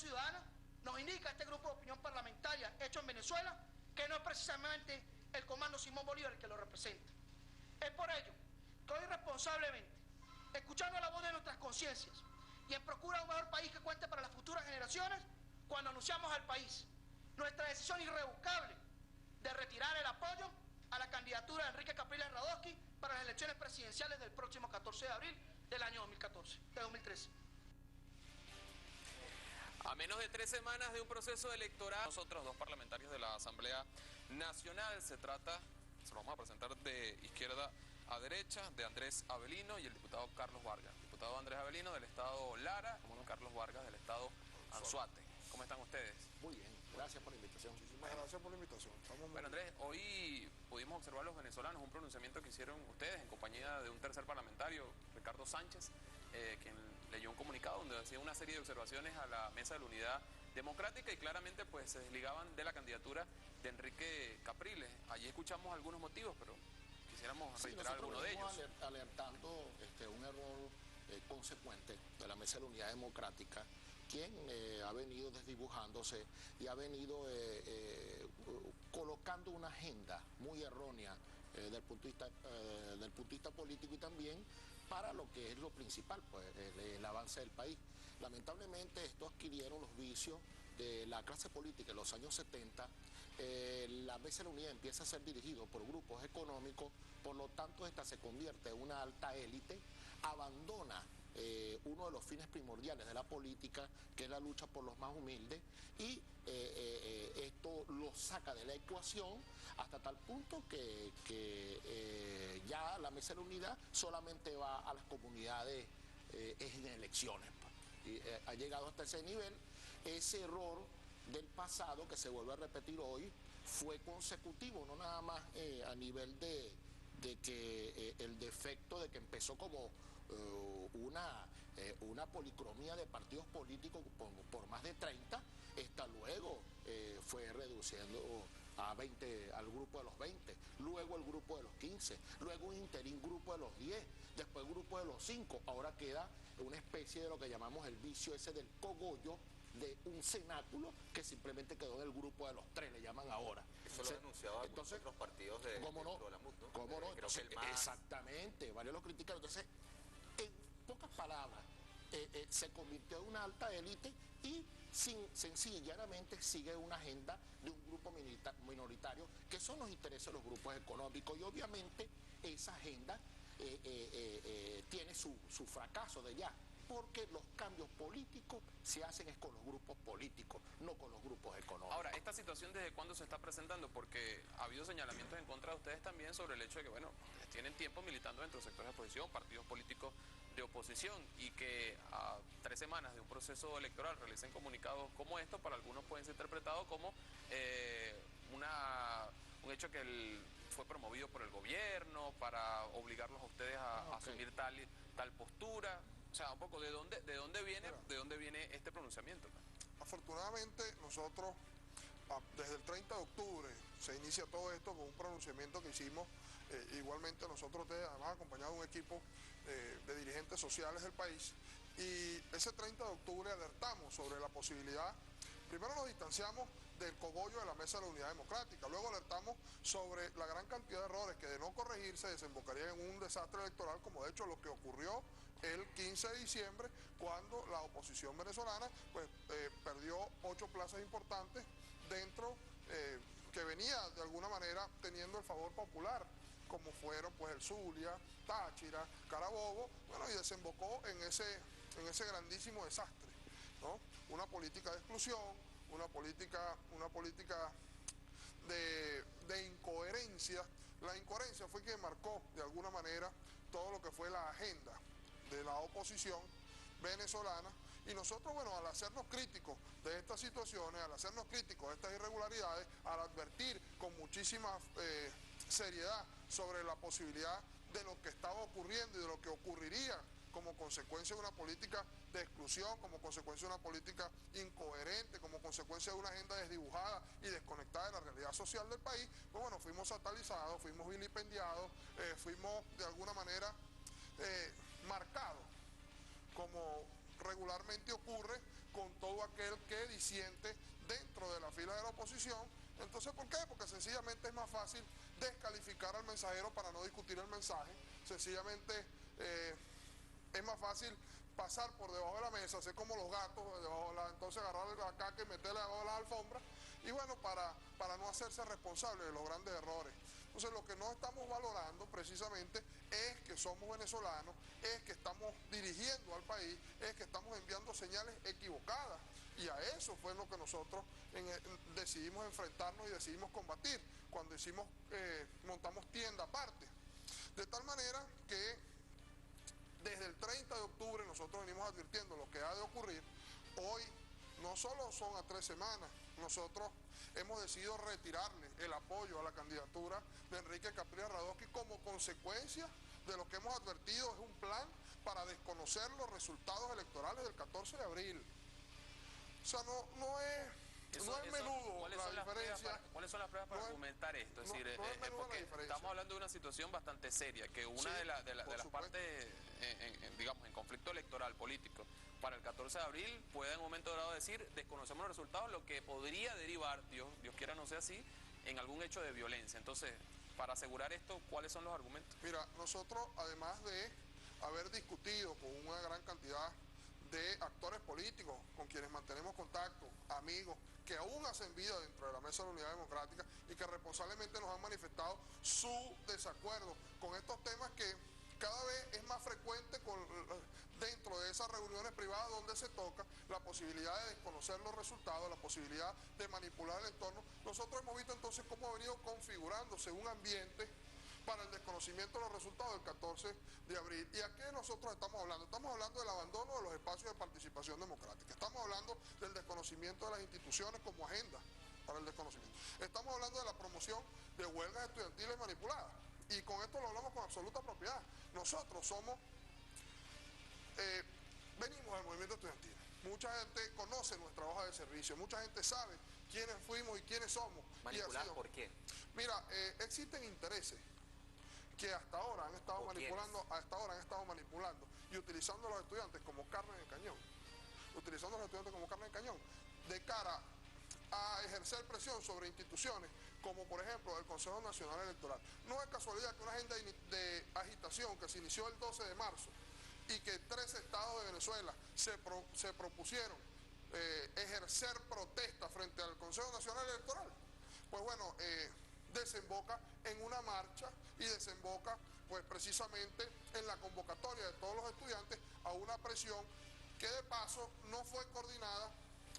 ciudadana, nos indica este grupo de opinión parlamentaria hecho en Venezuela que no es precisamente el comando Simón Bolívar el que lo representa. Es por ello que hoy responsablemente, escuchando la voz de nuestras conciencias y en procura de un mejor país que cuente para las futuras generaciones, cuando anunciamos al país nuestra decisión irrevocable de retirar el apoyo a la candidatura de Enrique Capriles Radosky para las elecciones presidenciales del próximo 14 de abril del año 2013. A menos de 3 semanas de un proceso electoral, nosotros 2 parlamentarios de la Asamblea Nacional, se lo vamos a presentar de izquierda a derecha, de Andrés Avelino y el diputado Carlos Vargas. Diputado Andrés Avelino del estado Lara, como no, Carlos Vargas del estado Anzoátegui. ¿Cómo están ustedes? Muy bien, gracias por la invitación. Muchísimas gracias por la invitación. Bueno, Andrés, hoy pudimos observar los venezolanos un pronunciamiento que hicieron ustedes en compañía de un tercer parlamentario, Ricardo Sánchez, quien leyó un comunicado donde hacía una serie de observaciones a la Mesa de la Unidad Democrática y claramente pues se desligaban de la candidatura de Enrique Capriles. Allí escuchamos algunos motivos, pero quisiéramos reiterar alguno de ellos. Alertando un error consecuente de la Mesa de la Unidad Democrática, quien ha venido desdibujándose y ha venido colocando una agenda muy errónea del punto de vista político y también para lo que es lo principal, pues el avance del país. Lamentablemente esto adquirieron los vicios de la clase política en los años 70. La Mesa de la Unidad empieza a ser dirigido por grupos económicos, por lo tanto esta se convierte en una alta élite, abandona uno de los fines primordiales de la política, que es la lucha por los más humildes, y esto lo saca de la ecuación hasta tal punto que ya la Mesa de la Unidad solamente va a las comunidades en elecciones. Y, ha llegado hasta ese nivel. Ese error del pasado que se vuelve a repetir hoy fue consecutivo, no nada más a nivel de que el defecto de que empezó como una policromía de partidos políticos por más de 30, esta luego fue reduciendo a 20, al grupo de los 20, luego el grupo de los 15, luego un interín grupo de los 10, después el grupo de los 5, ahora queda una especie de lo que llamamos el vicio ese del cogollo, de un cenáculo que simplemente quedó del grupo de los 3, le llaman ahora. Eso lo han anunciado otros partidos de ¿cómo no? la MUD, ¿no? ¿Cómo no? Creo que el MAS... Exactamente, varios lo criticaron. Entonces, en pocas palabras, se convirtió en una alta élite y sencillamente sigue una agenda de un grupo minoritario que son los intereses de los grupos económicos, y obviamente esa agenda tiene su fracaso de ya, porque los cambios políticos se hacen es con los grupos políticos, no con los grupos económicos. Ahora, ¿esta situación desde cuándo se está presentando? Porque ha habido señalamientos en contra de ustedes también sobre el hecho de que, bueno, tienen tiempo militando dentro de sectores de oposición, partidos políticos de oposición, y que a 3 semanas de un proceso electoral realicen comunicados como estos, para algunos pueden ser interpretados como un hecho que fue promovido por el gobierno para obligarlos a ustedes a asumir tal postura. O sea, un poco, ¿de dónde viene este pronunciamiento? Afortunadamente nosotros, desde el 30 de octubre, se inicia todo esto con un pronunciamiento que hicimos, igualmente nosotros además acompañado de un equipo de dirigentes sociales del país, y ese 30 de octubre alertamos sobre la posibilidad. Primero nos distanciamos del cogollo de la Mesa de la Unidad Democrática, luego alertamos sobre la gran cantidad de errores que, de no corregirse, desembocarían en un desastre electoral, como de hecho lo que ocurrió el 15 de diciembre, cuando la oposición venezolana pues, perdió 8 plazas importantes dentro, que venía de alguna manera teniendo el favor popular, como fueron pues el Zulia, Táchira, Carabobo, bueno, y desembocó en ese grandísimo desastre, ¿no? Una política de exclusión, una política de incoherencia. La incoherencia fue quien marcó de alguna manera todo lo que fue la agenda de la oposición venezolana, y nosotros, bueno, al hacernos críticos de estas situaciones, al hacernos críticos de estas irregularidades, al advertir con muchísima seriedad sobre la posibilidad de lo que estaba ocurriendo y de lo que ocurriría como consecuencia de una política de exclusión, como consecuencia de una política incoherente, como consecuencia de una agenda desdibujada y desconectada de la realidad social del país, pues bueno, fuimos satanizados, fuimos vilipendiados, fuimos de alguna manera marcados, como regularmente ocurre con todo aquel que disiente dentro de la fila de la oposición. Entonces, ¿por qué? Porque sencillamente es más fácil descalificar al mensajero para no discutir el mensaje. Sencillamente es más fácil pasar por debajo de la mesa, hacer como los gatos, entonces agarrar la caca y meterla debajo de las alfombras, y bueno, para no hacerse responsable de los grandes errores. Entonces, lo que no estamos valorando precisamente es que somos venezolanos, es que estamos dirigiendo al país, es que estamos enviando señales equivocadas, y a eso fue lo que nosotros decidimos enfrentarnos y decidimos combatir cuando montamos tienda aparte. De tal manera que desde el 30 de octubre nosotros venimos advirtiendo lo que ha de ocurrir. Hoy no solo son a 3 semanas, nosotros hemos decidido retirarle el apoyo a la candidatura de Enrique Capriles Radosky como consecuencia de lo que hemos advertido es un plan para desconocer los resultados electorales del 14 de abril. O sea, no es menudo la diferencia. ¿Cuáles son las pruebas para argumentar esto? Es decir, porque estamos hablando de una situación bastante seria, que una de las partes, digamos, en conflicto electoral político, para el 14 de abril puede en un momento dado decir, desconocemos los resultados, lo que podría derivar, Dios quiera no sea así, en algún hecho de violencia. Entonces, para asegurar esto, ¿cuáles son los argumentos? Mira, nosotros, además de haber discutido con una gran cantidad de actores políticos con quienes mantenemos contacto, amigos, que aún hacen vida dentro de la Mesa de la Unidad Democrática y que responsablemente nos han manifestado su desacuerdo con estos temas que cada vez es más frecuente dentro de esas reuniones privadas donde se toca la posibilidad de desconocer los resultados, la posibilidad de manipular el entorno. Nosotros hemos visto entonces cómo ha venido configurándose un ambiente para el desconocimiento de los resultados del 14 de abril. ¿Y a qué nosotros estamos hablando? Estamos hablando del abandono de los espacios de participación democrática. Estamos hablando del desconocimiento de las instituciones como agenda para el desconocimiento. Estamos hablando de la promoción de huelgas estudiantiles manipuladas. Y con esto lo hablamos con absoluta propiedad. Nosotros venimos del movimiento estudiantil. Mucha gente conoce nuestra hoja de servicio, mucha gente sabe quiénes fuimos y quiénes somos. ¿Manipular por qué? Mira, existen intereses que hasta ahora han estado manipulando y utilizando a los estudiantes como carne de cañón. De cara a ejercer presión sobre instituciones como por ejemplo el Consejo Nacional Electoral. No es casualidad que una agenda de agitación que se inició el 12 de marzo y que 3 estados de Venezuela se propusieron ejercer protesta frente al Consejo Nacional Electoral, pues bueno, desemboca en una marcha y desemboca pues precisamente en la convocatoria de todos los estudiantes a una presión que de paso no fue coordinada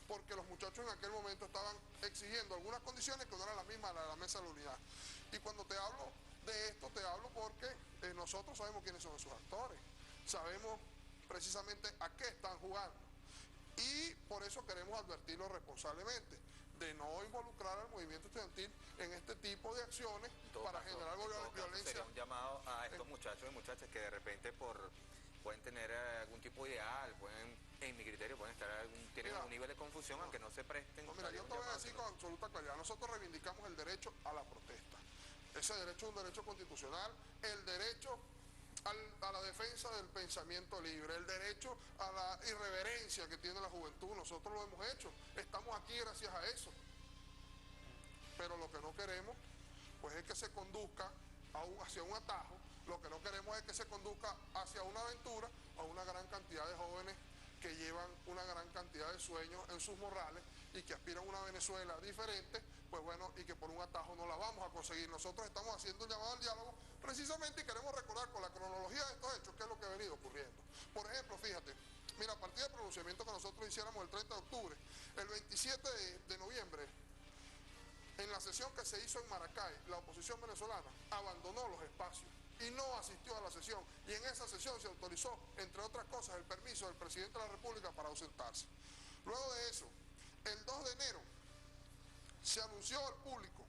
porque los muchachos en aquel momento estaban exigiendo algunas condiciones que no eran las mismas de la Mesa de la Unidad. Y cuando te hablo de esto, te hablo porque nosotros sabemos quiénes son esos actores, sabemos precisamente a qué están jugando. Y por eso queremos advertirlos responsablemente, de no involucrar al movimiento estudiantil en este tipo de acciones para generar violencia. Sería un llamado a estos muchachos y muchachas que de repente pueden tener algún tipo de ideal, en mi criterio tienen un nivel de confusión, aunque no se presten. No, mira, yo te voy a decir con absoluta claridad, nosotros reivindicamos el derecho a la protesta. Ese derecho es un derecho constitucional, el derecho a la defensa del pensamiento libre, el derecho a la irreverencia que tiene la juventud. Nosotros lo hemos hecho, estamos aquí gracias a eso. Pero lo que no queremos pues es que se conduzca hacia un atajo, lo que no queremos es que se conduzca hacia una aventura a una gran cantidad de jóvenes que llevan una gran cantidad de sueños en sus morrales y que aspiran a una Venezuela diferente, pues bueno, y que por un atajo no la vamos a conseguir. Nosotros estamos haciendo un llamado al diálogo precisamente y queremos recordar con la cronología de estos hechos qué es lo que ha venido ocurriendo. Por ejemplo, fíjate, mira, a partir del pronunciamiento que nosotros hiciéramos el 30 de octubre, el 27 de noviembre, en la sesión que se hizo en Maracay, la oposición venezolana abandonó los espacios y no asistió a la sesión. Y en esa sesión se autorizó, entre otras cosas, el permiso del presidente de la República para ausentarse. Luego de eso, el 2 de enero, se anunció al público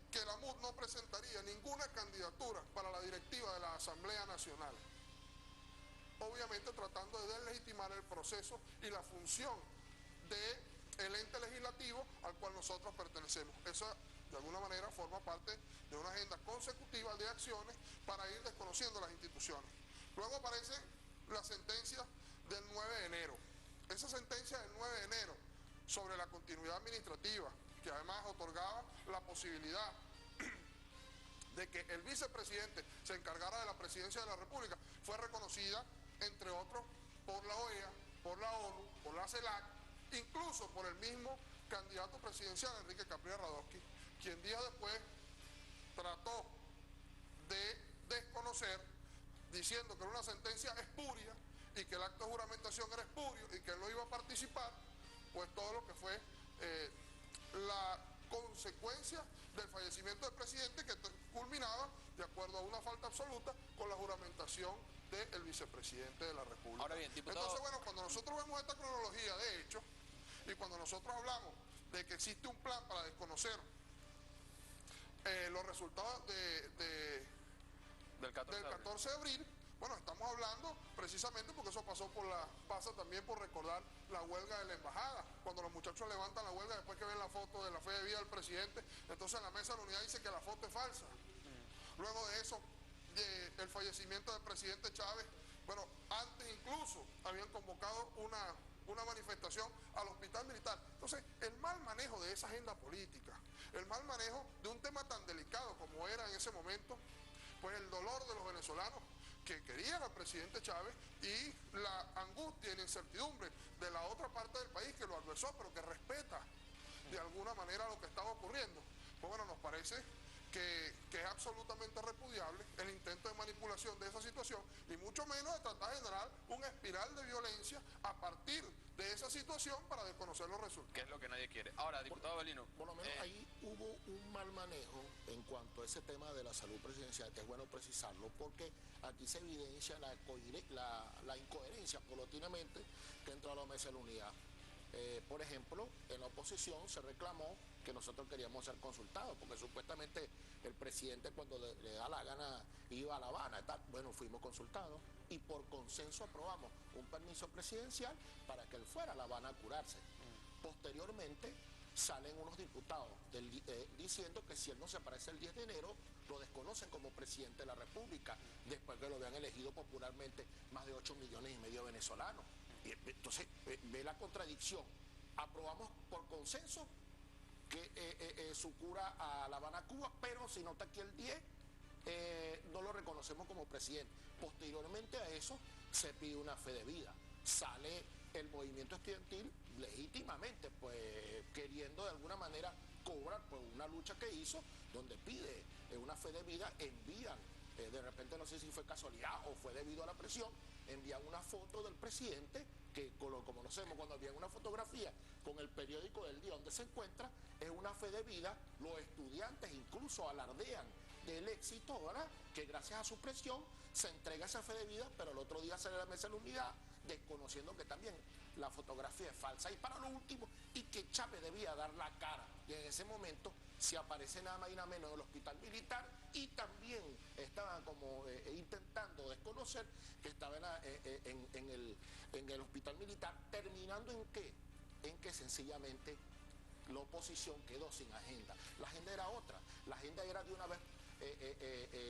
que la MUD no presentaría ninguna candidatura para la directiva de la Asamblea Nacional. Obviamente tratando de deslegitimar el proceso y la función del ente legislativo al cual nosotros pertenecemos. Eso de alguna manera forma parte de una agenda consecutiva de acciones para ir desconociendo las instituciones. Luego aparece la sentencia del 9 de enero, esa sentencia del 9 de enero sobre la continuidad administrativa, que además otorgaba la posibilidad de que el vicepresidente se encargara de la presidencia de la República, fue reconocida, entre otros, por la OEA, por la ONU, por la CELAC, incluso por el mismo candidato presidencial, Enrique Capriles Radowski, quien días después trató de desconocer, diciendo que era una sentencia espuria y que el acto de juramentación era espurio y que él no iba a participar, pues todo lo que fue la consecuencia del fallecimiento del presidente, que culminaba, de acuerdo a una falta absoluta, con la juramentación del vicepresidente de la República. Ahora bien, diputado... Entonces, bueno, cuando nosotros vemos esta cronología de hechos, y cuando nosotros hablamos de que existe un plan para desconocer los resultados del 14 de abril, bueno, estamos hablando precisamente porque eso pasa también por recordar la huelga de la embajada, cuando los muchachos levantan la huelga después que ven la foto de la fe de vida del presidente, entonces la mesa de la unidad dice que la foto es falsa. Luego de eso, el fallecimiento del presidente Chávez, bueno, antes incluso habían convocado una manifestación al hospital militar. Entonces, el mal manejo de esa agenda política, el mal manejo de un tema tan delicado como era en ese momento, pues el dolor de los venezolanos que querían al presidente Chávez y la angustia y la incertidumbre de la otra parte del país que lo adversó, pero que respeta de alguna manera lo que estaba ocurriendo. Pues bueno, nos parece que es absolutamente repudiable el intento de manipulación de esa situación y mucho menos de tratar de generar una espiral de violencia a partir de esa situación para desconocer los resultados. Que es lo que nadie quiere. Ahora, diputado Belino. Por lo menos ahí hubo un mal manejo en cuanto a ese tema de la salud presidencial, que es bueno precisarlo, porque aquí se evidencia la incoherencia paulatinamente que entró a la mesa de la unidad. Por ejemplo, en la oposición se reclamó que nosotros queríamos ser consultados, porque supuestamente el presidente cuando le da la gana iba a La Habana, tal. Bueno, fuimos consultados y por consenso aprobamos un permiso presidencial para que él fuera a La Habana a curarse. Posteriormente salen unos diputados diciendo que si él no se aparece el 10 de enero, lo desconocen como presidente de la República, después que lo habían elegido popularmente más de 8,5 millones de venezolanos. Y entonces, ve la contradicción. Aprobamos por consenso que su cura a La Habana, Cuba, pero si no está aquí el 10, no lo reconocemos como presidente. Posteriormente a eso, se pide una fe de vida. Sale el movimiento estudiantil legítimamente, pues queriendo de alguna manera cobrar por una lucha que hizo, donde pide una fe de vida, envían, de repente no sé si fue casualidad o fue debido a la presión, envían una foto del presidente, que como conocemos, cuando envían una fotografía con el periódico del día donde se encuentra, es una fe de vida. Los estudiantes incluso alardean del éxito, ¿verdad?, que gracias a su presión se entrega esa fe de vida, pero el otro día sale a la mesa de la unidad desconociendo que también la fotografía es falsa. Y para lo último, y que Chávez debía dar la cara, y en ese momento se aparece nada más y nada menos en el hospital militar, y también estaban como intentando desconocer que estaba en el hospital militar, terminando en que sencillamente la oposición quedó sin agenda. La agenda era otra, la agenda era de una vez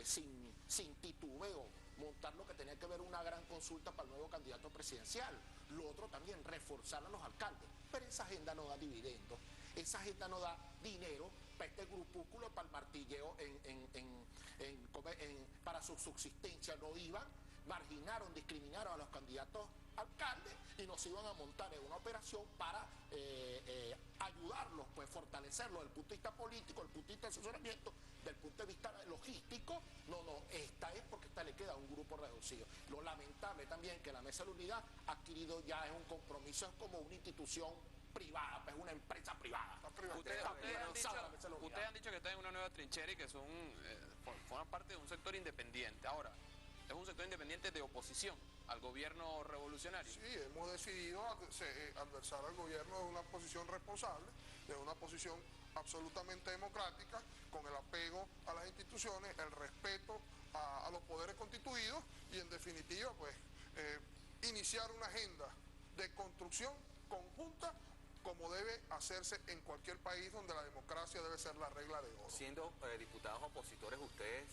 sin titubeo montar lo que tenía que ver una gran consulta para el nuevo candidato presidencial. Lo otro también, reforzar a los alcaldes. Pero esa agenda no da dividendos, esa agenda no da dinero para este grupúsculo, para el martilleo para su subsistencia. No iban, marginaron, discriminaron a los candidatos alcaldes y nos iban a montar en una operación para ayudarlos, pues fortalecerlos desde el punto de vista político, desde el punto de vista de asesoramiento, desde el punto de vista logístico. No, esta es porque esta le queda un grupo reducido. Lo lamentable también que la Mesa de la Unidad ha adquirido ya es un compromiso, es como una institución privada, pues una empresa privada. Ustedes han dicho que están en una nueva trinchera y que forman parte de un sector independiente. Ahora, es un sector independiente de oposición al gobierno revolucionario. Sí, hemos decidido adversar al gobierno de una posición responsable, de una posición absolutamente democrática, con el apego a las instituciones, el respeto a los poderes constituidos y en definitiva pues iniciar una agenda de construcción conjunta como debe hacerse en cualquier país donde la democracia debe ser la regla de oro. Siendo diputados opositores ustedes,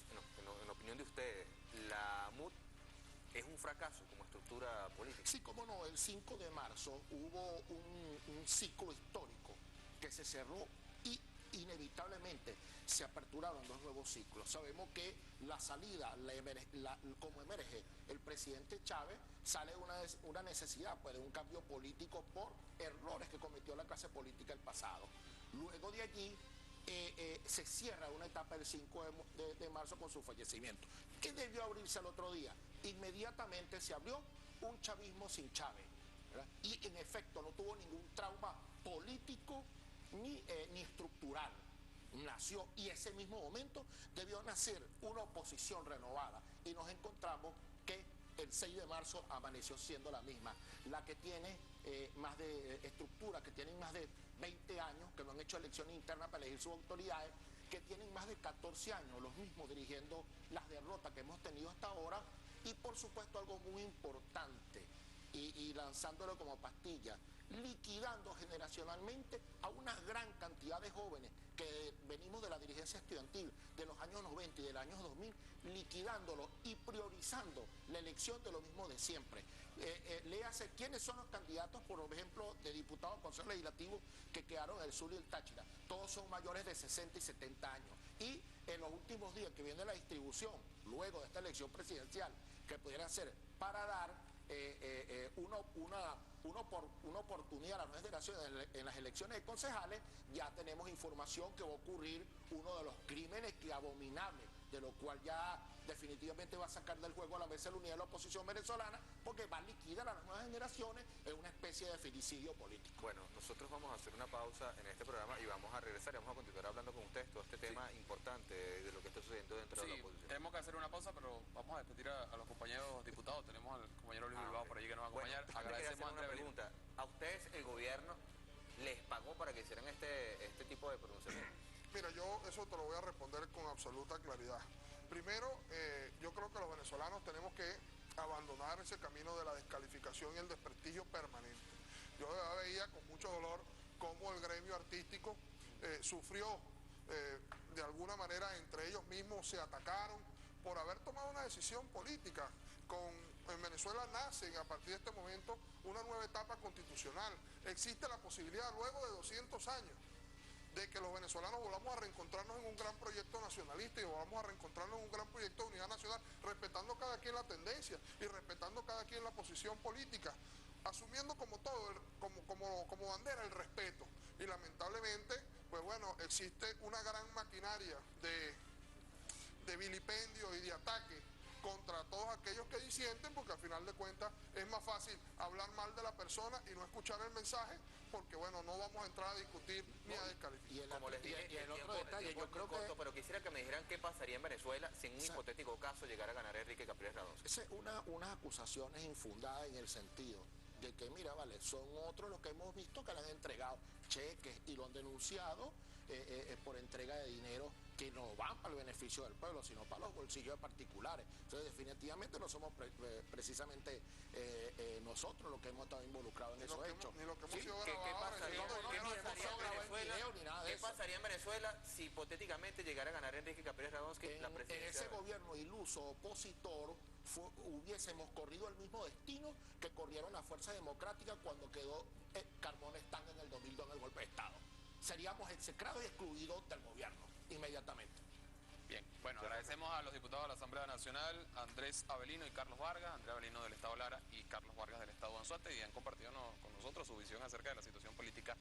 en opinión de ustedes, la MUD es un fracaso como estructura política. Sí, cómo no, el 5 de marzo hubo un ciclo histórico que se cerró y inevitablemente se aperturaron dos nuevos ciclos. Sabemos que la salida, como emerge el presidente Chávez, sale una necesidad pues, de un cambio político por errores que cometió la clase política el pasado. Luego de allí se cierra una etapa el 5 de marzo con su fallecimiento. ¿Qué debió abrirse al otro día? Inmediatamente se abrió un chavismo sin Chávez, ¿verdad? Y en efecto no tuvo ningún trauma político ni estructural. Nació y ese mismo momento debió nacer una oposición renovada y nos encontramos que el 6 de marzo amaneció siendo la misma, la que tiene más de estructura, que tienen más de 20 años, que no han hecho elecciones internas para elegir sus autoridades, que tienen más de 14 años los mismos dirigiendo las derrotas que hemos tenido hasta ahora y por supuesto algo muy importante y lanzándolo como pastilla, liquidando generacionalmente a una gran cantidad de jóvenes que venimos de la dirigencia estudiantil de los años 90 y del año 2000, liquidándolo y priorizando la elección de lo mismo de siempre. Léase quiénes son los candidatos, por ejemplo, de diputados al Consejo Legislativo que quedaron en el Zulia y el Táchira. Todos son mayores de 60 y 70 años. Y en los últimos días que viene la distribución, luego de esta elección presidencial, que pudiera ser para dar una oportunidad a las nuevas generaciones en las elecciones de concejales, ya tenemos información que va a ocurrir uno de los crímenes que abominables, de lo cual ya definitivamente va a sacar del juego a la mesa de la unidad de la oposición venezolana, porque va a liquidar a las nuevas generaciones en una especie de filicidio político. Bueno, nosotros vamos a hacer una pausa en este programa y vamos a regresar y vamos a continuar hablando con ustedes todo este tema importante de lo que está sucediendo dentro de la oposición. Tenemos que hacer una pausa, pero vamos a despedir a los compañeros diputados. Tenemos al compañero Luis Bilbao por allí que nos va a acompañar. Bueno, agradecemos a una pregunta. ¿A ustedes el gobierno les pagó para que hicieran este tipo de pronunciamiento? Mira, yo eso te lo voy a responder con absoluta claridad. Primero, yo creo que los venezolanos tenemos que abandonar ese camino de la descalificación y el desprestigio permanente. Yo veía con mucho dolor cómo el gremio artístico sufrió de alguna manera, entre ellos mismos se atacaron por haber tomado una decisión política. En Venezuela nace a partir de este momento una nueva etapa constitucional. Existe la posibilidad luego de 200 años de que los venezolanos volvamos a reencontrarnos en un gran proyecto nacionalista y volvamos a reencontrarnos en un gran proyecto de unidad nacional, respetando cada quien la tendencia y respetando cada quien la posición política, asumiendo como todo, como bandera el respeto. Y lamentablemente, pues bueno, existe una gran maquinaria de vilipendio y de ataque contra todos aquellos que disienten, porque al final de cuentas es más fácil hablar mal de la persona y no escuchar el mensaje, porque bueno, no vamos a entrar a discutir ni a descalificar. Como les dije, y el otro detalle, yo creo corto, pero quisiera que me dijeran qué pasaría en Venezuela si en un hipotético caso llegara a ganar Enrique Capriles Radonsky. Unas acusaciones infundadas en el sentido de que, mira, vale, son otros los que hemos visto que le han entregado cheques y lo han denunciado por entrega de dinero que no van para el beneficio del pueblo, sino para los bolsillos de particulares. Entonces, definitivamente no somos precisamente nosotros los que hemos estado involucrados en esos hechos. Ni lo que hemos ¿Qué sido ¿Qué pasaría en Venezuela si hipotéticamente llegara a ganar Enrique Capriles Radonsky la presidencia? En ese gobierno iluso opositor hubiésemos corrido el mismo destino que corrieron las fuerzas democráticas cuando quedó Carbón Están en el 2002 en el golpe de Estado. Seríamos execrados y excluidos del gobierno inmediatamente. Bien, bueno, agradecemos a los diputados de la Asamblea Nacional, Andrés Avelino y Carlos Vargas, Andrés Avelino del Estado Lara y Carlos Vargas del Estado Anzoátegui, y han compartido con nosotros su visión acerca de la situación política